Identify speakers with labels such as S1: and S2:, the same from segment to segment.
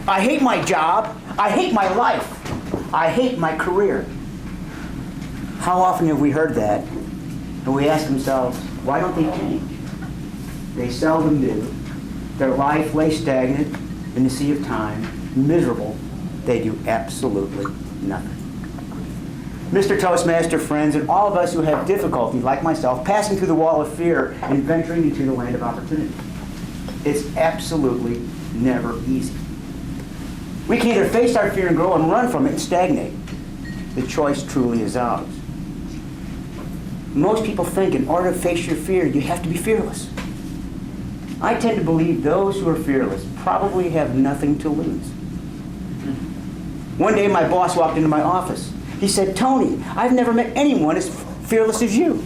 S1: I hate my job. I hate my life. I hate my career. How often have we heard that? And we ask ourselves, why don't they change? They seldom do. Their life lays stagnant in the sea of time, miserable. They do absolutely nothing. Mr. Toastmaster friends, and all of us who have difficulty, like myself, passing through the wall of fear and venturing into the land of opportunity. It's absolutely never easy. We can either face our fear and grow and run from it and stagnate. The choice truly is ours. Most people think in order to face your fear, you have to be fearless. I tend to believe those who are fearless probably have nothing to lose. One day my boss walked into my office. He said, "Tony, I've never met anyone as fearless as you."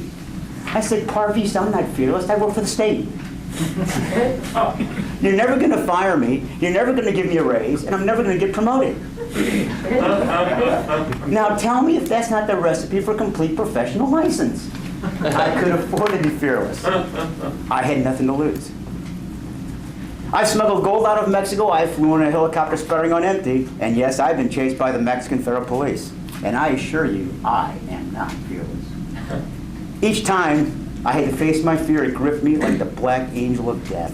S1: I said, "Parvis, I'm not fearless. I work for the state. You're never going to fire me. You're never going to give me a raise, and I'm never going to get promoted." Now tell me if that's not the recipe for complete professional license. I could afford to be fearless. I had nothing to lose. I smuggled gold out of Mexico. I flew in a helicopter sputtering on empty. And yes, I've been chased by the Mexican Federal Police. And I assure you, I am not fearless. Each time I had to face my fear, it gripped me like the black angel of death.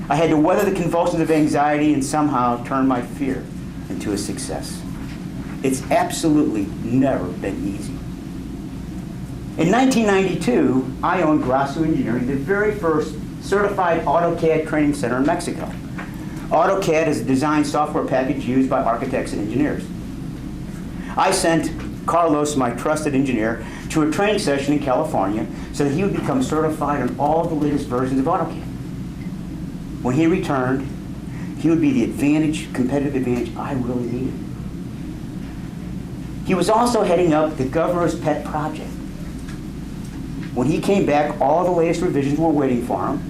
S1: I had to weather the convulsions of anxiety and somehow turn my fear into a success. It's absolutely never been easy. In 1992, I owned Grasso Engineering, the very first certified AutoCAD training center in Mexico. AutoCAD is a design software package used by architects and engineers. I sent Carlos, my trusted engineer, to a training session in California so that he would become certified on all the latest versions of AutoCAD. When he returned, he would be the competitive advantage I really needed. He was also heading up the governor's pet project. When he came back, all the latest revisions were waiting for him.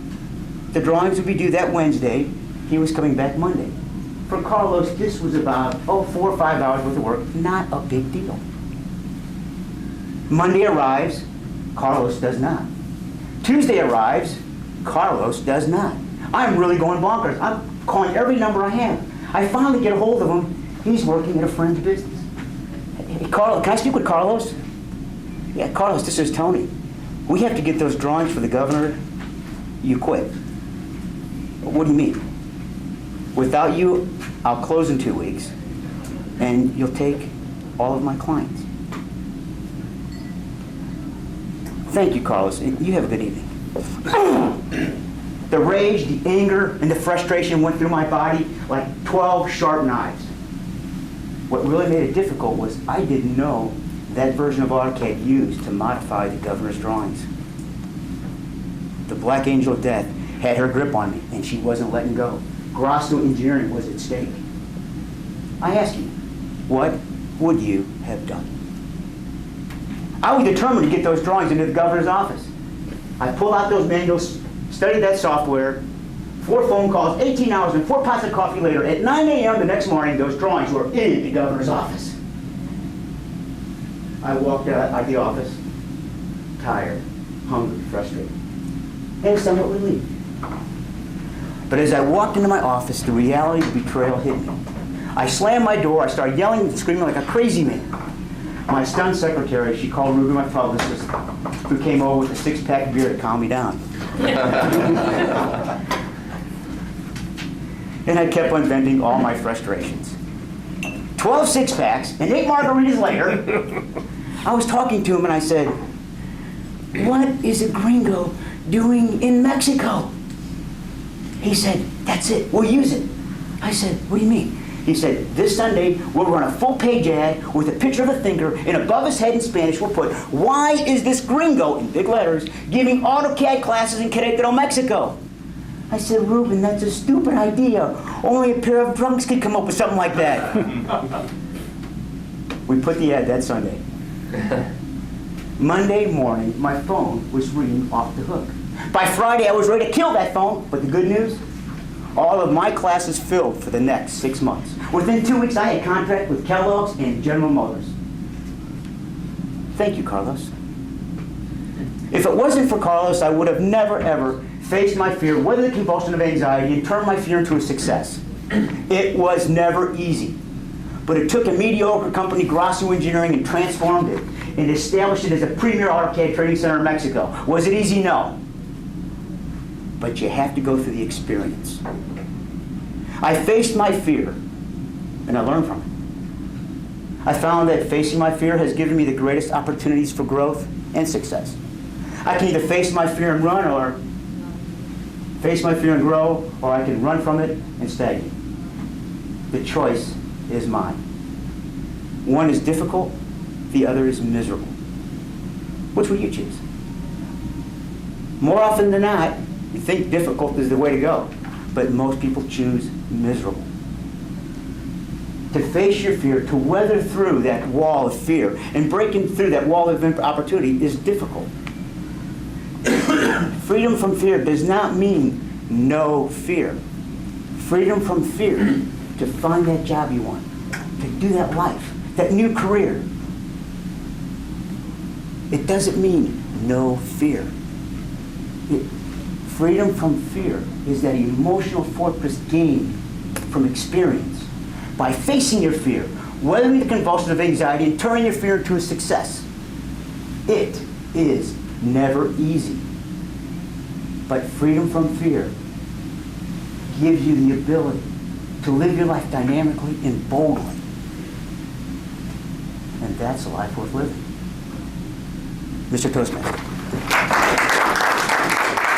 S1: The drawings would be due that Wednesday. He was coming back Monday. For Carlos, this was about, 4 or 5 hours worth of work, not a big deal. Monday arrives, Carlos does not. Tuesday arrives, Carlos does not. I'm really going bonkers. I'm calling every number I have. I finally get a hold of him. He's working at a friend's business. Hey, Carlos, can I speak with Carlos? Yeah, Carlos, this is Tony. We have to get those drawings for the governor. You quit. What do you mean? Without you, I'll close in 2 weeks, and you'll take all of my clients. Thank you, Carlos. You have a good evening. The rage, the anger, and the frustration went through my body like 12 sharp knives. What really made it difficult was I didn't know that version of AutoCAD used to modify the governor's drawings. The black angel of death had her grip on me, and she wasn't letting go. Grasso Engineering was at stake. I ask you, what would you have done? I was determined to get those drawings into the governor's office. I pulled out those manuals, studied that software, 4 phone calls, 18 hours, and 4 pots of coffee later. At 9 a.m. the next morning, those drawings were in the governor's office. I walked out of the office, tired, hungry, frustrated, and somewhat relieved. But as I walked into my office, the reality of betrayal hit me. I slammed my door, I started yelling and screaming like a crazy man. My stunned secretary, she called Ruby, my publicist, who came over with a 6-pack of beer to calm me down. And I kept on venting all my frustrations. 12 6-packs and 8 margaritas later, I was talking to him and I said, "What is a gringo doing in Mexico?" He said, "That's it, we'll use it." I said, "What do you mean?" He said, "This Sunday, we'll run a full-page ad with a picture of a thinker, and above his head in Spanish, we'll put, 'Why is this gringo,' in big letters, giving AutoCAD classes in Querétaro, Mexico?" I said, "Ruben, that's a stupid idea. Only a pair of drunks could come up with something like that." We put the ad that Sunday. Monday morning, my phone was ringing off the hook. By Friday, I was ready to kill that phone, but the good news? All of my classes filled for the next 6 months. Within 2 weeks, I had a contract with Kellogg's and General Motors. Thank you, Carlos. If it wasn't for Carlos, I would have never, ever faced my fear, weathered the convulsion of anxiety, and turned my fear into a success. It was never easy. But it took a mediocre company, Grasso Engineering, and transformed it and established it as a premier AutoCAD training center in Mexico. Was it easy? No. But you have to go through the experience. I faced my fear, and I learned from it. I found that facing my fear has given me the greatest opportunities for growth and success. I can either face my fear and run, or face my fear and grow, or I can run from it and stagnate. The choice is mine. One is difficult, the other is miserable. Which will you choose? More often than not, you think difficult is the way to go, but most people choose miserable. To face your fear, to weather through that wall of fear, and breaking through that wall of opportunity is difficult. Freedom from fear does not mean no fear. Freedom from fear to find that job you want, to do that life, that new career. It doesn't mean no fear. Freedom from fear is that emotional fortress gained from experience. By facing your fear, weathering the convulsions of anxiety, and turning your fear into a success. It is never easy. But freedom from fear gives you the ability to live your life dynamically and boldly. And that's a life worth living. Mr. Toastmaster.